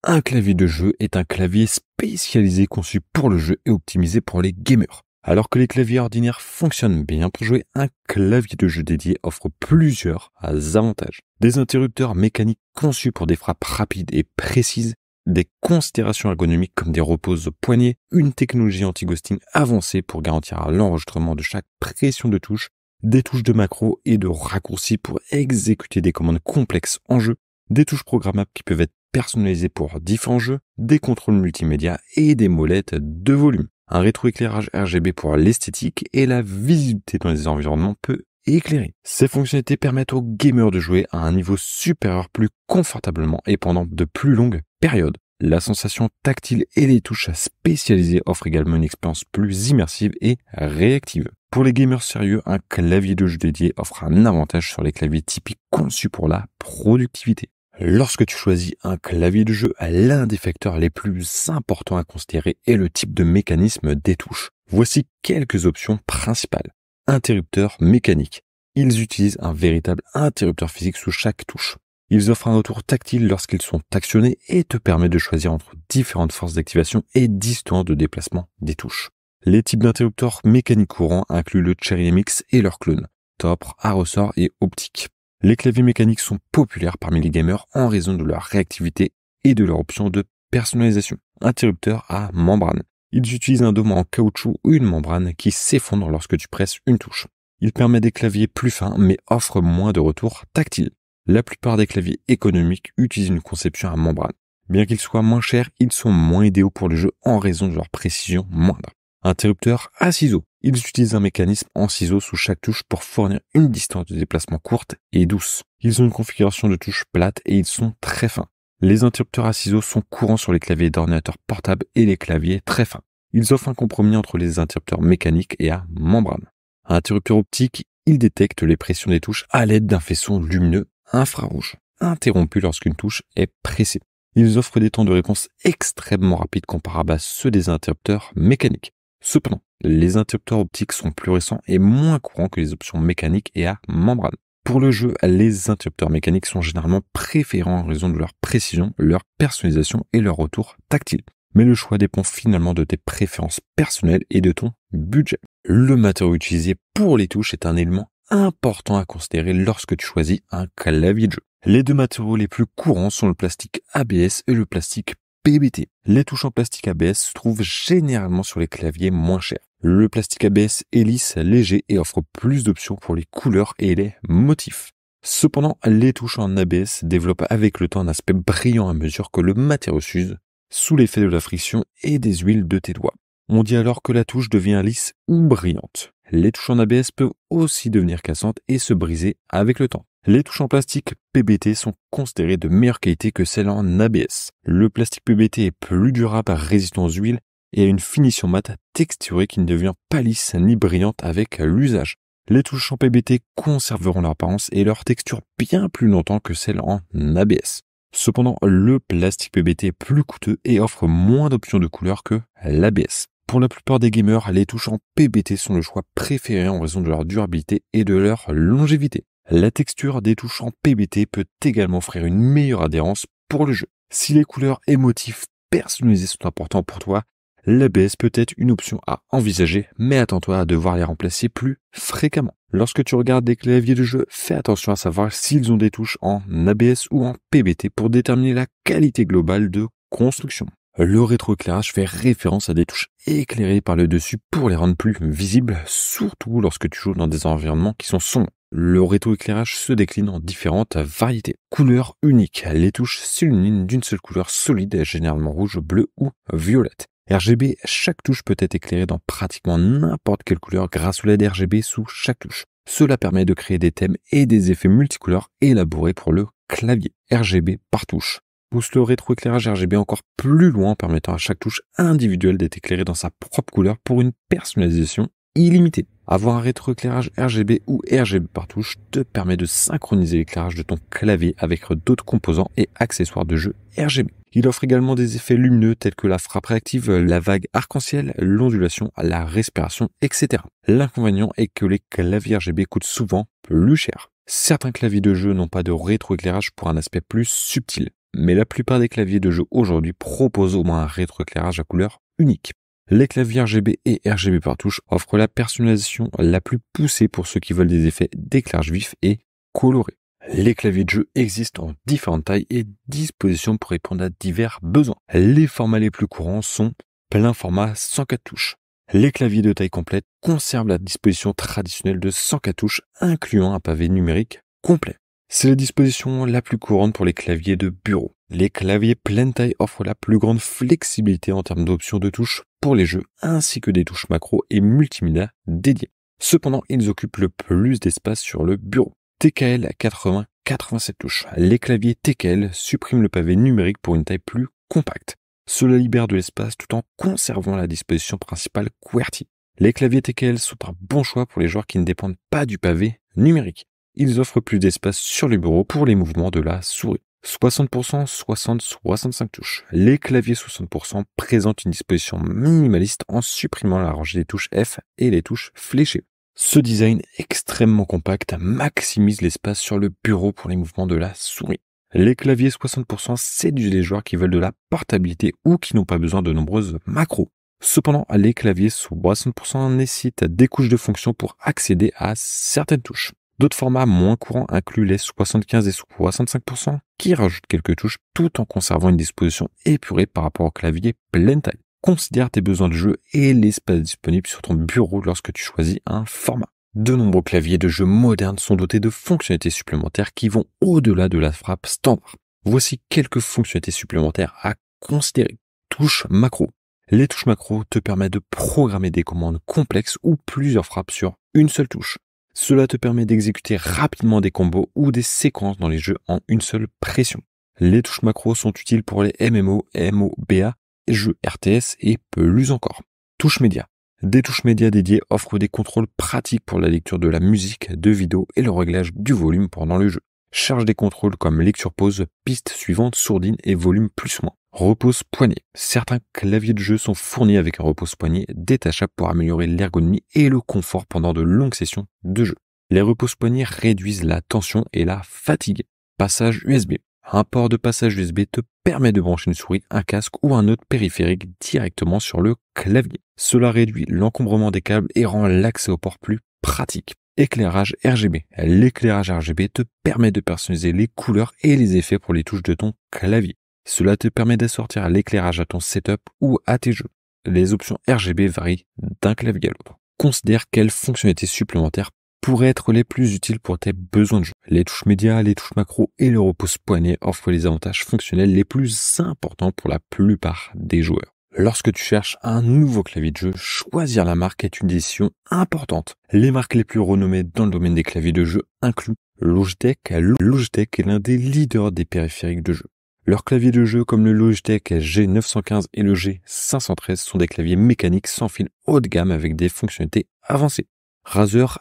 Un clavier de jeu est un clavier spécialisé conçu pour le jeu et optimisé pour les gamers. Alors que les claviers ordinaires fonctionnent bien pour jouer, un clavier de jeu dédié offre plusieurs avantages. Des interrupteurs mécaniques conçus pour des frappes rapides et précises, des considérations ergonomiques comme des reposes au poignet, une technologie anti-ghosting avancée pour garantir l'enregistrement de chaque pression de touche, des touches de macro et de raccourcis pour exécuter des commandes complexes en jeu, des touches programmables qui peuvent être personnalisées pour différents jeux, des contrôles multimédia et des molettes de volume. Un rétroéclairage RGB pour l'esthétique et la visibilité dans les environnements peu éclairés. Ces fonctionnalités permettent aux gamers de jouer à un niveau supérieur plus confortablement et pendant de plus longues périodes. La sensation tactile et les touches spécialisées offrent également une expérience plus immersive et réactive. Pour les gamers sérieux, un clavier de jeu dédié offre un avantage sur les claviers typiques conçus pour la productivité. Lorsque tu choisis un clavier de jeu, l'un des facteurs les plus importants à considérer est le type de mécanisme des touches. Voici quelques options principales. Interrupteur mécanique. Ils utilisent un véritable interrupteur physique sous chaque touche. Ils offrent un retour tactile lorsqu'ils sont actionnés et te permettent de choisir entre différentes forces d'activation et distance de déplacement des touches. Les types d'interrupteurs mécaniques courants incluent le Cherry MX et leurs clones, Topre, à ressort et optique. Les claviers mécaniques sont populaires parmi les gamers en raison de leur réactivité et de leur option de personnalisation. Interrupteur à membrane. Ils utilisent un dôme en caoutchouc ou une membrane qui s'effondre lorsque tu presses une touche. Il permet des claviers plus fins mais offre moins de retour tactile. La plupart des claviers économiques utilisent une conception à membrane. Bien qu'ils soient moins chers, ils sont moins idéaux pour le jeu en raison de leur précision moindre. Interrupteur à ciseaux. Ils utilisent un mécanisme en ciseaux sous chaque touche pour fournir une distance de déplacement courte et douce. Ils ont une configuration de touche plate et ils sont très fins. Les interrupteurs à ciseaux sont courants sur les claviers d'ordinateur portables et les claviers très fins. Ils offrent un compromis entre les interrupteurs mécaniques et à membrane. Interrupteur optique, ils détectent les pressions des touches à l'aide d'un faisceau lumineux infrarouge, interrompu lorsqu'une touche est pressée. Ils offrent des temps de réponse extrêmement rapides comparables à ceux des interrupteurs mécaniques. Cependant, les interrupteurs optiques sont plus récents et moins courants que les options mécaniques et à membrane. Pour le jeu, les interrupteurs mécaniques sont généralement préférés en raison de leur précision, leur personnalisation et leur retour tactile. Mais le choix dépend finalement de tes préférences personnelles et de ton budget. Le matériau utilisé pour les touches est un élément important à considérer lorsque tu choisis un clavier de jeu. Les deux matériaux les plus courants sont le plastique ABS et le plastique PBT. Les touches en plastique ABS se trouvent généralement sur les claviers moins chers. Le plastique ABS est lisse, léger et offre plus d'options pour les couleurs et les motifs. Cependant, les touches en ABS développent avec le temps un aspect brillant à mesure que le matériau s'use, sous l'effet de la friction et des huiles de tes doigts. On dit alors que la touche devient lisse ou brillante. Les touches en ABS peuvent aussi devenir cassantes et se briser avec le temps. Les touches en plastique PBT sont considérées de meilleure qualité que celles en ABS. Le plastique PBT est plus durable, résistant aux huiles et a une finition mate texturée qui ne devient pas lisse ni brillante avec l'usage. Les touches en PBT conserveront leur apparence et leur texture bien plus longtemps que celles en ABS. Cependant, le plastique PBT est plus coûteux et offre moins d'options de couleur que l'ABS. Pour la plupart des gamers, les touches en PBT sont le choix préféré en raison de leur durabilité et de leur longévité. La texture des touches en PBT peut également offrir une meilleure adhérence pour le jeu. Si les couleurs et motifs personnalisés sont importants pour toi, l'ABS peut être une option à envisager, mais attends-toi à devoir les remplacer plus fréquemment. Lorsque tu regardes des claviers de jeu, fais attention à savoir s'ils ont des touches en ABS ou en PBT pour déterminer la qualité globale de construction. Le rétroéclairage fait référence à des touches éclairées par le dessus pour les rendre plus visibles, surtout lorsque tu joues dans des environnements qui sont sombres. Le rétroéclairage se décline en différentes variétés. Couleur unique. Les touches s'illuminent d'une seule couleur solide, généralement rouge, bleu ou violette. RGB, chaque touche peut être éclairée dans pratiquement n'importe quelle couleur grâce au LED RGB sous chaque touche. Cela permet de créer des thèmes et des effets multicouleurs élaborés pour le clavier. RGB par touche pousse le rétroéclairage RGB encore plus loin en permettant à chaque touche individuelle d'être éclairée dans sa propre couleur pour une personnalisation illimitée. Avoir un rétroéclairage RGB ou RGB par touche te permet de synchroniser l'éclairage de ton clavier avec d'autres composants et accessoires de jeu RGB. Il offre également des effets lumineux tels que la frappe réactive, la vague arc-en-ciel, l'ondulation, la respiration, etc. L'inconvénient est que les claviers RGB coûtent souvent plus cher. Certains claviers de jeu n'ont pas de rétroéclairage pour un aspect plus subtil. mais la plupart des claviers de jeu aujourd'hui proposent au moins un rétroéclairage à couleur unique. Les claviers RGB et RGB par touche offrent la personnalisation la plus poussée pour ceux qui veulent des effets d'éclairage vif et coloré. Les claviers de jeu existent en différentes tailles et dispositions pour répondre à divers besoins. Les formats les plus courants sont plein format 104 touches. Les claviers de taille complète conservent la disposition traditionnelle de 104 touches, incluant un pavé numérique complet. C'est la disposition la plus courante pour les claviers de bureau. Les claviers pleine taille offrent la plus grande flexibilité en termes d'options de touches pour les jeux, ainsi que des touches macro et multimédia dédiées. Cependant, ils occupent le plus d'espace sur le bureau. TKL à 80-87 touches. Les claviers TKL suppriment le pavé numérique pour une taille plus compacte. Cela libère de l'espace tout en conservant la disposition principale QWERTY. Les claviers TKL sont un bon choix pour les joueurs qui ne dépendent pas du pavé numérique. Ils offrent plus d'espace sur le bureau pour les mouvements de la souris. 60%, 60-65 touches. Les claviers 60% présentent une disposition minimaliste en supprimant la rangée des touches F et les touches fléchées. Ce design extrêmement compact maximise l'espace sur le bureau pour les mouvements de la souris. Les claviers 60% séduisent les joueurs qui veulent de la portabilité ou qui n'ont pas besoin de nombreuses macros. Cependant, les claviers 60% nécessitent des couches de fonctions pour accéder à certaines touches. D'autres formats moins courants incluent les 75 et 65% qui rajoutent quelques touches tout en conservant une disposition épurée par rapport au clavier pleine taille. Considère tes besoins de jeu et l'espace disponible sur ton bureau lorsque tu choisis un format. De nombreux claviers de jeu modernes sont dotés de fonctionnalités supplémentaires qui vont au-delà de la frappe standard. Voici quelques fonctionnalités supplémentaires à considérer. Touches macro. Les touches macro te permettent de programmer des commandes complexes ou plusieurs frappes sur une seule touche. Cela te permet d'exécuter rapidement des combos ou des séquences dans les jeux en une seule pression. Les touches macro sont utiles pour les MMO, MOBA, jeux RTS et plus encore. Touches médias. Des touches médias dédiées offrent des contrôles pratiques pour la lecture de la musique, de vidéos et le réglage du volume pendant le jeu. Charge des contrôles comme lecture pause, piste suivante, sourdine et volume plus-moins. Repose poignet. Certains claviers de jeu sont fournis avec un repose poignet détachable pour améliorer l'ergonomie et le confort pendant de longues sessions de jeu. Les repose poignets réduisent la tension et la fatigue. Passage USB. Un port de passage USB te permet de brancher une souris, un casque ou un autre périphérique directement sur le clavier. Cela réduit l'encombrement des câbles et rend l'accès au port plus pratique. Éclairage RGB. L'éclairage RGB te permet de personnaliser les couleurs et les effets pour les touches de ton clavier. Cela te permet d'assortir l'éclairage à ton setup ou à tes jeux. Les options RGB varient d'un clavier à l'autre. Considère quelles fonctionnalités supplémentaires pourraient être les plus utiles pour tes besoins de jeu. Les touches médias, les touches macro et le repose poignet offrent les avantages fonctionnels les plus importants pour la plupart des joueurs. Lorsque tu cherches un nouveau clavier de jeu, choisir la marque est une décision importante. Les marques les plus renommées dans le domaine des claviers de jeu incluent Logitech. Logitech est l'un des leaders des périphériques de jeu. Leurs claviers de jeu comme le Logitech G915 et le G513 sont des claviers mécaniques sans fil haut de gamme avec des fonctionnalités avancées. Razer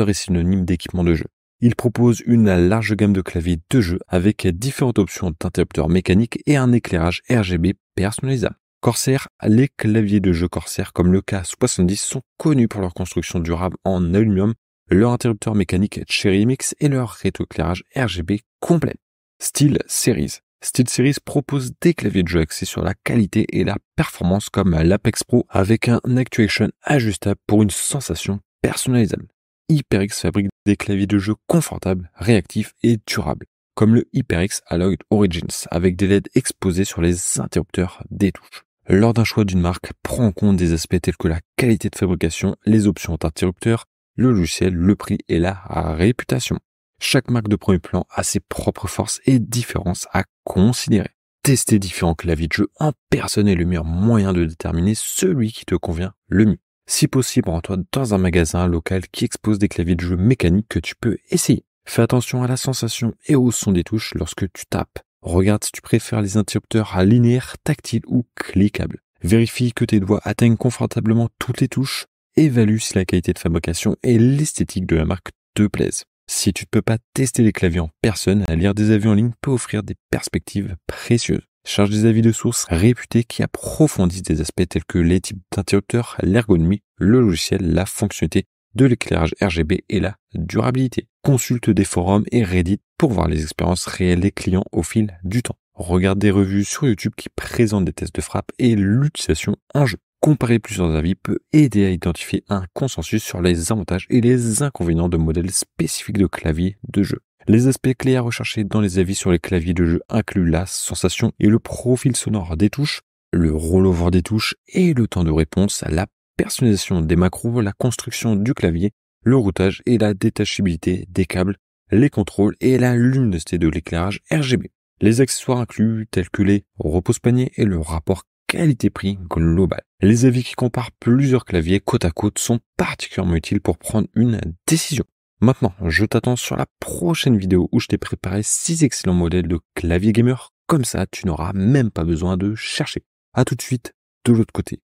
est synonyme d'équipement de jeu. Il propose une large gamme de claviers de jeu avec différentes options d'interrupteurs mécaniques et un éclairage RGB personnalisable. Corsair, les claviers de jeu Corsair comme le K70 sont connus pour leur construction durable en aluminium, leur interrupteur mécanique Cherry MX et leur rétroéclairage RGB complet. SteelSeries propose des claviers de jeu axés sur la qualité et la performance comme l'Apex Pro avec un actuation ajustable pour une sensation personnalisable. HyperX fabrique des claviers de jeu confortables, réactifs et durables, comme le HyperX Alloy Origins avec des LED exposés sur les interrupteurs des touches. Lors d'un choix d'une marque, prends en compte des aspects tels que la qualité de fabrication, les options d'interrupteurs, le logiciel, le prix et la réputation. Chaque marque de premier plan a ses propres forces et différences à considérer. Tester différents claviers de jeu en personne est le meilleur moyen de déterminer celui qui te convient le mieux. Si possible, rends-toi dans un magasin local qui expose des claviers de jeu mécaniques que tu peux essayer. Fais attention à la sensation et au son des touches lorsque tu tapes. Regarde si tu préfères les interrupteurs linéaires, tactiles ou cliquables. Vérifie que tes doigts atteignent confortablement toutes les touches. Évalue si la qualité de fabrication et l'esthétique de la marque te plaisent. Si tu ne peux pas tester les claviers en personne, lire des avis en ligne peut offrir des perspectives précieuses. Cherche des avis de sources réputés qui approfondissent des aspects tels que les types d'interrupteurs, l'ergonomie, le logiciel, la fonctionnalité de l'éclairage RGB et la durabilité. Consulte des forums et Reddit pour voir les expériences réelles des clients au fil du temps. Regarde des revues sur YouTube qui présentent des tests de frappe et l'utilisation en jeu. Comparer plusieurs avis peut aider à identifier un consensus sur les avantages et les inconvénients de modèles spécifiques de clavier de jeu. Les aspects clés à rechercher dans les avis sur les claviers de jeu incluent la sensation et le profil sonore des touches, le rollover des touches et le temps de réponse, la personnalisation des macros, la construction du clavier, le routage et la détachabilité des câbles, les contrôles et la luminosité de l'éclairage RGB. Les accessoires inclus tels que les repose-paniers et le rapport qualité-prix global. Les avis qui comparent plusieurs claviers côte à côte sont particulièrement utiles pour prendre une décision. Maintenant, je t'attends sur la prochaine vidéo où je t'ai préparé 6 excellents modèles de clavier gamer. Comme ça, tu n'auras même pas besoin de chercher. À tout de suite de l'autre côté.